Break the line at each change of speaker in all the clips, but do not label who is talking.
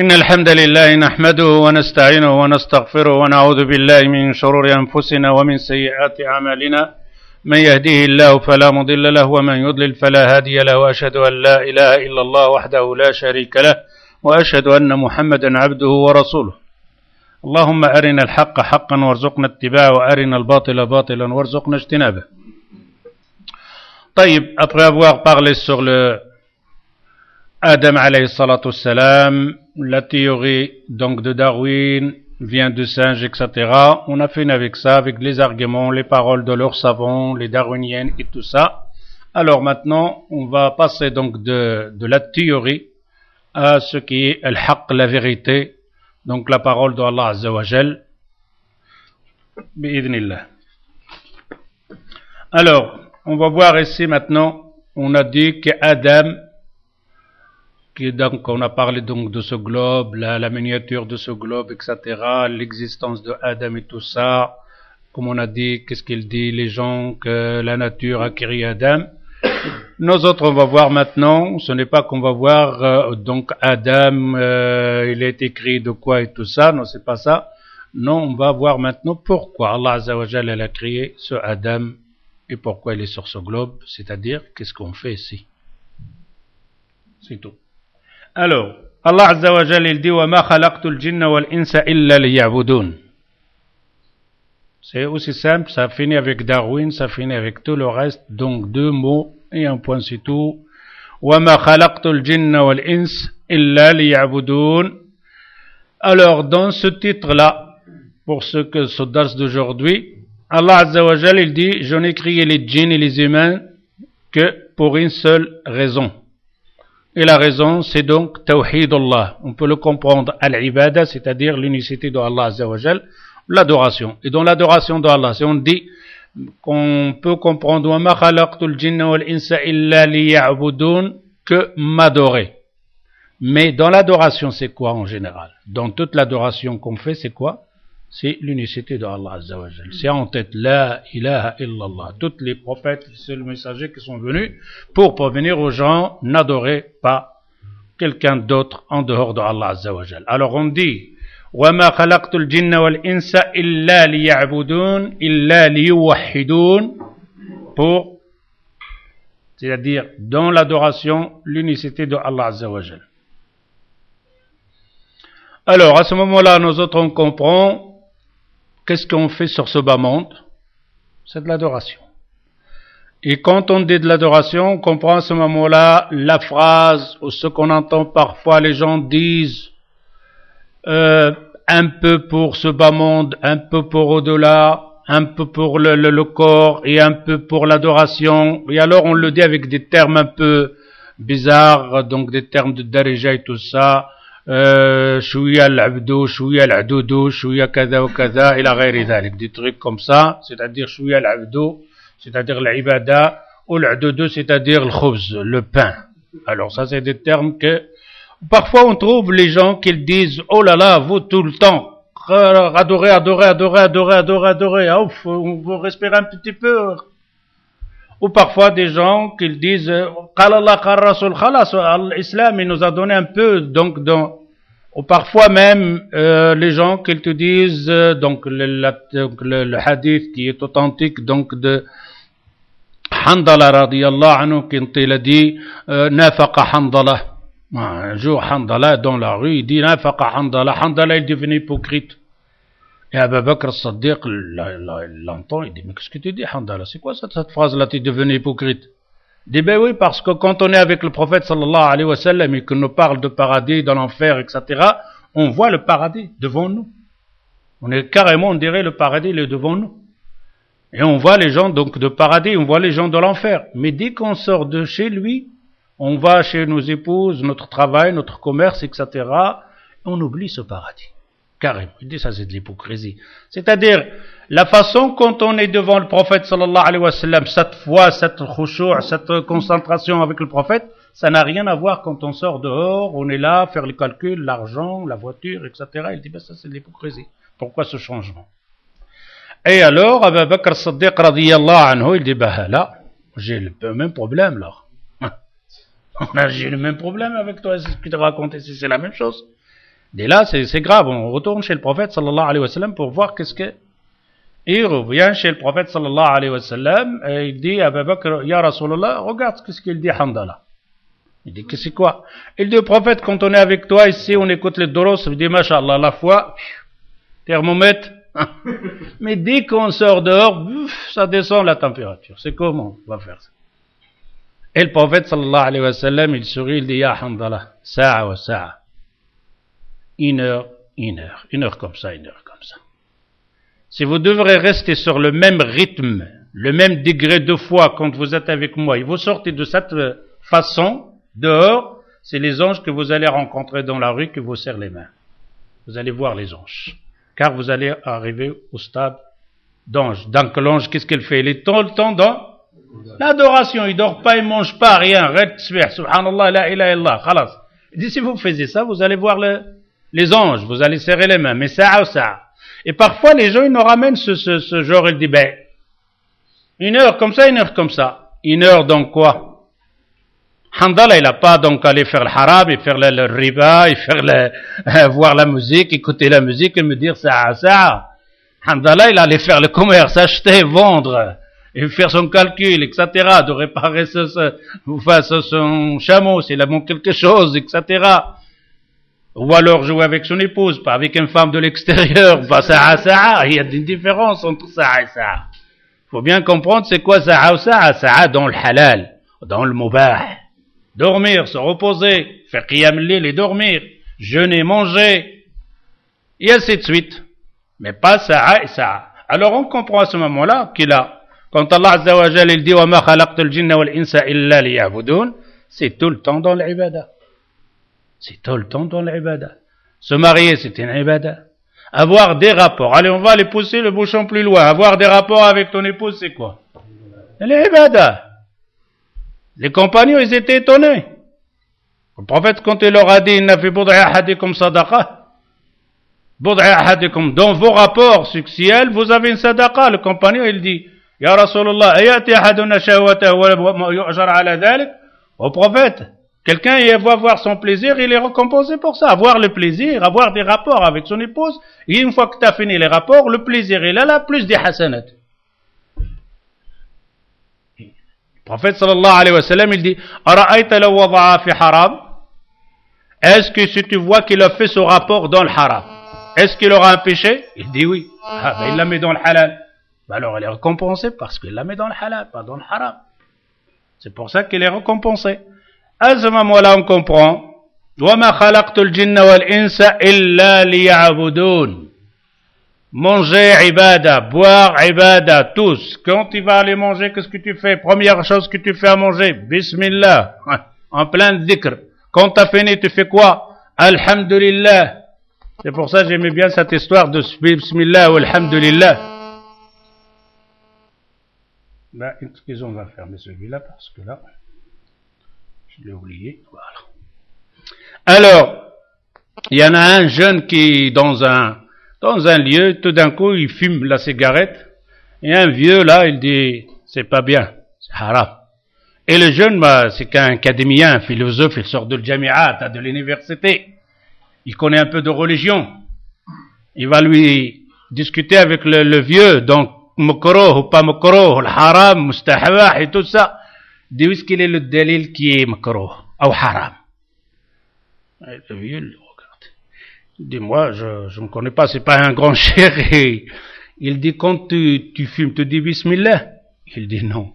إن الحمد لله نحمده ونستعينه ونستغفره ونعوذ بالله من شرور أنفسنا ومن سيئات أعمالنا من يهديه الله فلا مضل له ومن يضلل فلا هادي له وأشهد أن لا إله إلا الله وحده لا شريك له وأشهد أن محمدا عبده ورسوله. اللهم أرنا الحق حقا وارزقنا اتباعه وأرنا الباطل باطلا وارزقنا اجتنابه. طيب, après avoir parlé sur le Adam alayhi salatu wassalam, la théorie donc de Darwin vient du singe, etc. On a fini avec ça, avec les arguments, les paroles de leurs savants, les darwiniennes et tout ça. Alors maintenant, on va passer donc de la théorie à ce qui est al-haqq, la vérité, donc la parole de Allah Azza wa Jal, bi'idhnillah. Alors, on va voir ici maintenant, on a dit qu'Adam, donc on a parlé donc de ce globe, la miniature de ce globe, etc., l'existence de Adam et tout ça, comme on a dit, qu'est-ce qu'il dit, les gens, que la nature a créé Adam. Nous autres, on va voir maintenant, ce n'est pas qu'on va voir donc Adam, il a été créé de quoi et tout ça, non, c'est pas ça. Non, on va voir maintenant pourquoi Allah Azza wa Jalla a créé ce Adam et pourquoi il est sur ce globe, c'est-à-dire qu'est-ce qu'on fait ici. C'est tout. Alors, Allah Azza wa Jalla il dit wa ma khalaqtul jinna wal insa illa liya'budun. C'est aussi simple, ça finit avec Darwin, ça finit avec tout le reste, donc deux mots et un point c'est tout. Wa ma khalaqtul jinna wal insa illa liya'budun. Alors, dans ce titre-là, pour ce que ce dars d'aujourd'hui, Allah Azza wa Jalla il dit je n'ai créé les djinns et les humains que pour une seule raison. Et la raison, c'est donc Tawhid Allah. On peut le comprendre à l'ibada, c'est-à-dire l'unicité de Allah Azza wa Jal, l'adoration. Et dans l'adoration de Allah, si on dit qu'on peut comprendre wa ma khalaqtul jinna wal insa illa liya'budun, que m'adorer. Mais dans l'adoration, c'est quoi en général? Dans toute l'adoration qu'on fait, c'est quoi? C'est l'unicité de Allah Azza wa Jal. C'est en tête la ilaha illallah. Tous les prophètes, c'est le messager qui sont venus pour prévenir aux gens, n'adorez pas quelqu'un d'autre en dehors de Allah Azza wa Jal. Alors on dit وَمَا خَلَقْتُ الْجِنَّ وَالْإِنسَ إِلَّا لِيَعْبُدُونَ إِلَّا لِيُوَحِّدُونَ, pour, c'est-à-dire dans l'adoration, l'unicité de Allah Azza wa Jal. Alors à ce moment-là, nous autres on comprend qu'est-ce qu'on fait sur ce bas monde? C'est de l'adoration. Et quand on dit de l'adoration, on comprend à ce moment-là la phrase ou ce qu'on entend parfois les gens disent un peu pour ce bas monde, un peu pour au-delà, un peu pour le corps et un peu pour l'adoration. Et alors on le dit avec des termes un peu bizarres, donc des termes de darija et tout ça. شوية العبدو شوية العدودو شوية كذا وكذا إلى غير ذلك, des trucs comme ça, c'est-à-dire شوية العبدو, c'est-à-dire l'ibada, ou l'adoudo, c'est-à-dire le khubz, le pain. Alors ça c'est des termes que parfois on trouve les gens qui disent oh là là, vous tout le temps adorez, adorez, adorez, adorez, adorez, adorez, ouf, vous respirez un petit peu. Ou parfois des gens qui disent qala Allah qala Rasul khalas, l'islam il nous a donné un peu, donc ou parfois même les gens qui te disent donc le hadith qui est authentique donc de Handala radiyallahu anhu, quand il a dit nafaqa Handala, un jour Handala dans la rue il dit nafaqa Handala, Handala est devenu hypocrite. Et Abu Bakr as-Siddiq l'entend, il dit mais qu'est-ce que tu dis Handala, c'est quoi cette phrase-là, tu es devenu hypocrite? Il dit ben oui, parce que quand on est avec le prophète sallallahu alayhi wa sallam et qu'il nous parle de paradis, de l'enfer, etc., on voit le paradis devant nous. On est carrément, on dirait le paradis il est devant nous. Et on voit les gens donc de paradis, on voit les gens de l'enfer. Mais dès qu'on sort de chez lui, on va chez nos épouses, notre travail, notre commerce, etc., on oublie ce paradis. Carrément, il dit ça c'est de l'hypocrisie. C'est-à-dire, la façon quand on est devant le prophète sallallahu alayhi wa sallam, cette foi, cette khushu', cette concentration avec le prophète, ça n'a rien à voir quand on sort dehors, on est là, faire les calculs, l'argent, la voiture, etc. Il dit, ben ça c'est de l'hypocrisie. Pourquoi ce changement? Et alors, Abu Bakr as-Siddiq radiyallahu anhu, il dit, ben là, j'ai le même problème là. J'ai le même problème avec toi, c'est ce que tu racontes ici, c'est la même chose. Dès là, c'est grave. On retourne chez le prophète sallallahu alayhi wa sallam pour voir qu'est-ce que... Il revient chez le prophète sallallahu alayhi wa sallam et il dit à Abu Bakr, Ya Rasulallah, regarde ce qu'il dit Handala. Il dit que c'est quoi? Il dit au prophète, quand on est avec toi ici, on écoute les doros, il dit Masha'Allah, la foi, thermomètre. Mais dès qu'on sort dehors, ça descend la température. C'est comment on va faire ça? Et le prophète sallallahu alayhi wa sallam, il sourit, il dit Ya Handala, sa'a wa sa'a. Une heure comme ça, une heure comme ça. Si vous devrez rester sur le même rythme, le même degré de foi quand vous êtes avec moi, et vous sortez de cette façon, dehors, c'est les anges que vous allez rencontrer dans la rue qui vous serrent les mains. Vous allez voir les anges. Car vous allez arriver au stade d'ange. Donc l'ange, qu'est-ce qu'il fait? Il est tout le temps dans l'adoration. Il ne dort pas, il ne mange pas, rien. Subhanallah, la ilaha illallah, khalas. Il dit, si vous faisiez ça, vous allez voir les anges, vous allez serrer les mains. Mais ça ou ça. Et parfois, les gens, ils nous ramènent ce genre, ils disent, ben, une heure comme ça, une heure comme ça. Une heure donc quoi? Handala, il n'a pas donc aller faire le haram, et faire le riba, et faire voir la musique, écouter la musique, et me dire ça. Handala, il allait faire le commerce, acheter, vendre, et faire son calcul, etc., de réparer son chameau, s'il a manqué quelque chose, etc., ou alors jouer avec son épouse, pas avec une femme de l'extérieur, pas ça, il y a une différence entre ça et ça. Il faut bien comprendre c'est quoi ça ou ça dans le halal, dans le mubah. Dormir, se reposer, faire qiyam al-layl et dormir, jeûner, manger, et ainsi de suite. Mais pas ça et ça. Alors on comprend à ce moment-là qu'il a, quand Allah Azza wa Jalla il dit wa ma khalaqtul jinna wal insa illa liya'budun, c'est tout le temps dans l'ibada. C'est tout le temps dans l'ibada. Se marier, c'est une ibada. Avoir des rapports. Allez, on va aller pousser le bouchon plus loin. Avoir des rapports avec ton épouse, c'est quoi? L'ibada. Les compagnons, ils étaient étonnés. Le prophète, quand il leur a dit, inna fi bud'i ahadikum sadaqa. Bud'i ahadikum. Dans vos rapports sexuels, vous avez une sadaqa. Le compagnon, il dit, Ya Rasulallah, ayati ahaduna shahwatahu wa yu'jar ala dhalik. Au prophète, quelqu'un il va voir son plaisir, il est récompensé pour ça. Avoir le plaisir, avoir des rapports avec son épouse, et une fois que tu as fini les rapports, le plaisir il est là, plus des hasanat. Le prophète sallallahu alayhi wa sallam, il dit, Ara'ayta law wada'a fi haram? Est-ce que si tu vois qu'il a fait ce rapport dans le haram, est-ce qu'il aura un péché? Il dit oui. Ah ben il l'a mis dans le halal. Ben alors il est récompensé parce qu'il l'a mis dans le halal, pas dans le haram. C'est pour ça qu'il est récompensé. À ce moment-là, on comprend. وَمَا خَلَقْتُ الْجِنَّ وَالْإِنسَ إِلَّا لِيَعْبُدُونَ. Manger, ibada, boire, ibada, tous. Quand tu vas aller manger, qu'est-ce que tu fais? Première chose que tu fais à manger, Bismillah, en plein dhikr. Quand tu as fini, tu fais quoi? Alhamdulillah. C'est pour ça que j'aimais bien cette histoire de Bismillah ou Alhamdulillah. Ben, excusez, on va fermer celui-là parce que là... je l'ai oublié, voilà. Alors, il y en a un jeune qui, dans un lieu, tout d'un coup, il fume la cigarette, et un vieux, là, il dit, c'est pas bien, c'est haram. Et le jeune, bah, c'est qu'un académien, un philosophe, il sort de l'jami'at, de l'université, il connaît un peu de religion, il va lui discuter avec le vieux, donc, makruh ou pas makruh, le haram, mustahbah et tout ça. Dis où est-ce qu'il est le dalil qui est makruh ou haram? Le vieux le regarde. Il dit, moi, je ne connais pas, c'est pas un grand cher. Et il dit, quand tu fumes, tu dis bismillah? Il dit non.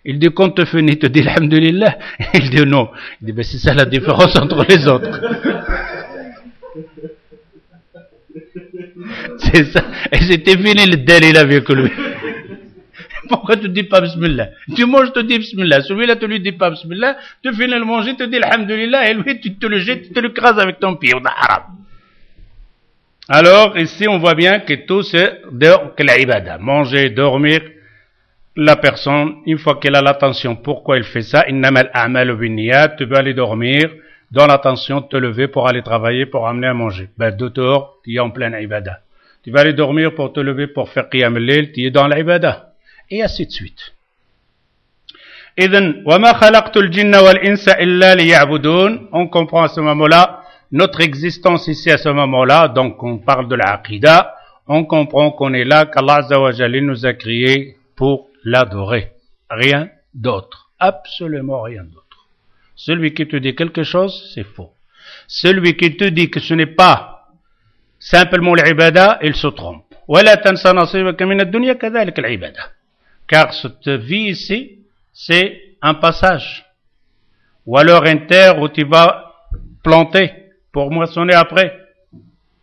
Il dit, quand tu finis, tu dis alhamdulillah? Il dit non. Il dit, ben c'est ça la différence entre les autres. C'est ça. Et c'était fini le dalil avec lui. Pourquoi tu ne dis pas bismillah? Tu manges, tu dis bismillah. Celui-là, tu lui dis pas bismillah. Tu finis le manger, tu dis alhamdulillah. Et lui, tu te le jettes, tu te le crases avec ton pied. Alors, ici, on voit bien que tout c'est que l'ibada. Manger, dormir. La personne, une fois qu'elle a l'attention, pourquoi elle fait ça? Innamal a'malu binniyat. Tu veux aller dormir. Dans l'attention de te lever pour aller travailler, pour amener à manger. Ben, d'auteur, tu es en pleine ibada. Tu vas aller dormir pour te lever, pour faire qiyam al-layl, tu es dans l'ibada. Et ainsi de suite. إذن وما خلقت الجن والإنس إلا ليعبدون. On comprend à ce moment-là notre existence ici à ce moment-là, donc on parle de la Aqidah, on comprend qu'on est là, qu'Allah Azza wa Jalla nous a créés pour l'adorer. Rien d'autre. Absolument rien d'autre. Celui qui te dit quelque chose, c'est faux. Celui qui te dit que ce n'est pas simplement l'ibada, il se trompe. Car cette vie ici, c'est un passage. Ou alors une terre où tu vas planter pour moissonner après.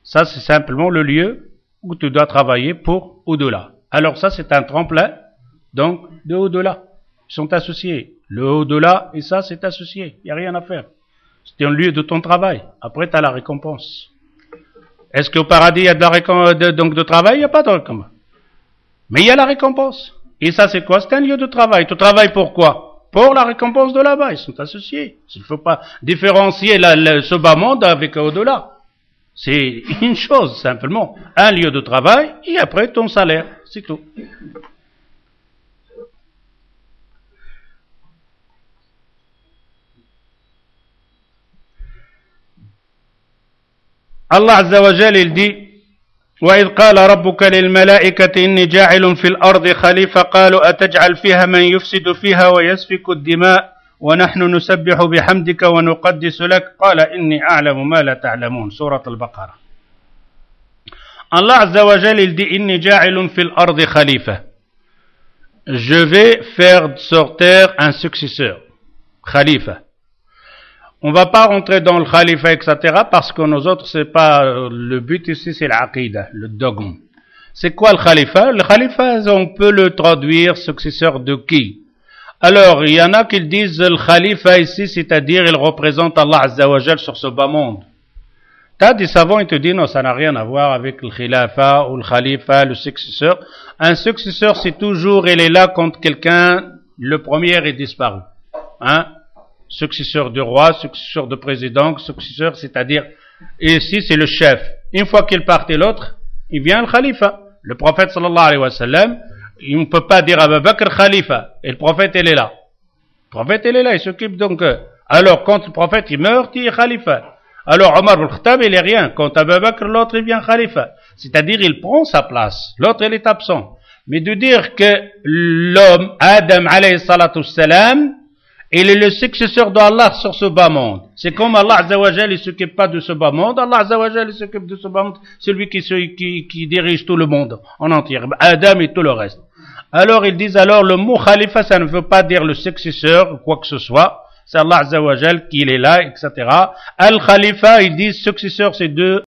Ça, c'est simplement le lieu où tu dois travailler pour au-delà. Alors ça, c'est un tremplin, donc, de au-delà. Ils sont associés. Le au-delà et ça, c'est associé. Il n'y a rien à faire. C'est un lieu de ton travail. Après, tu as la récompense. Est-ce qu'au paradis, il y a de travail? Il n'y a pas de récompense. Mais il y a la récompense. Et ça, c'est quoi? C'est un lieu de travail. Tu travailles pour quoi? Pour la récompense de là-bas. Ils sont associés. Il ne faut pas différencier ce bas monde avec au-delà. C'est une chose, simplement. Un lieu de travail et après ton salaire. C'est tout. Allah Azza wa Jalla, il dit وَإِذْ قَالَ رَبُّكَ لِلْمَلَائِكَةِ إِنِّي جَاعِلٌ فِي الْأَرْضِ خَلِيفَةً قَالُوا أَتَجْعَلُ فِيهَا مَنْ يُفْسِدُ فِيهَا وَيَسْفِكُ الدِّمَاءَ وَنَحْنُ نُسَبِّحُ بِحَمْدِكَ وَنُقَدِّسُ لَكَ قَالَ إِنِّي أَعْلَمُ مَا لَا تَعْلَمُونَ Sourate Al-Baqarah. Allah Azza wa Jalla, il dit إِنِّي جَاعِلٌ فِي الْأَرْضِ خَلِيفَةً. Je vais faire sur terre un successeur. Khalifa. On va pas rentrer dans le khalifa, etc., parce que nous autres, c'est pas, le but ici, c'est l'aqidah, le dogme. C'est quoi le khalifa? Le khalifa, on peut le traduire successeur de qui? Alors, il y en a qui disent le khalifa ici, c'est-à-dire, il représente Allah Azza wa Jal sur ce bas monde. T'as des savants, ils te disent, non, ça n'a rien à voir avec le khilafa ou le khalifa, le successeur. Un successeur, c'est toujours, il est là quand quelqu'un, le premier est disparu. Hein? Successeur du roi, successeur de président, successeur, c'est-à-dire, ici c'est le chef. Une fois qu'il partait l'autre, il vient le khalifa. Le prophète sallallahu alayhi wa sallam, il ne peut pas dire à Abu Bakr khalifa. Et le prophète, il est là. Le prophète, il est là, il s'occupe donc. Alors, quand le prophète, il meurt, il est khalifa. Alors, Omar al-Khattab, il est rien. Quand Abu Bakr, l'autre, il vient khalifa. C'est-à-dire, il prend sa place. L'autre, il est absent. Mais de dire que l'homme, Adam alayhi salatu salam, il est le successeur d'Allah sur ce bas monde. C'est comme Allah Azza wa Jalla, il s'occupe pas de ce bas monde. Allah Azza wa Jalla, il s'occupe de ce bas monde. C'est lui qui dirige tout le monde en entier. Adam et tout le reste. Alors, ils disent le mot khalifa, ça ne veut pas dire le successeur ou quoi que ce soit. C'est Allah Azza wa Jalla qui est là, etc. Al-Khalifa, ils disent successeur, c'est deux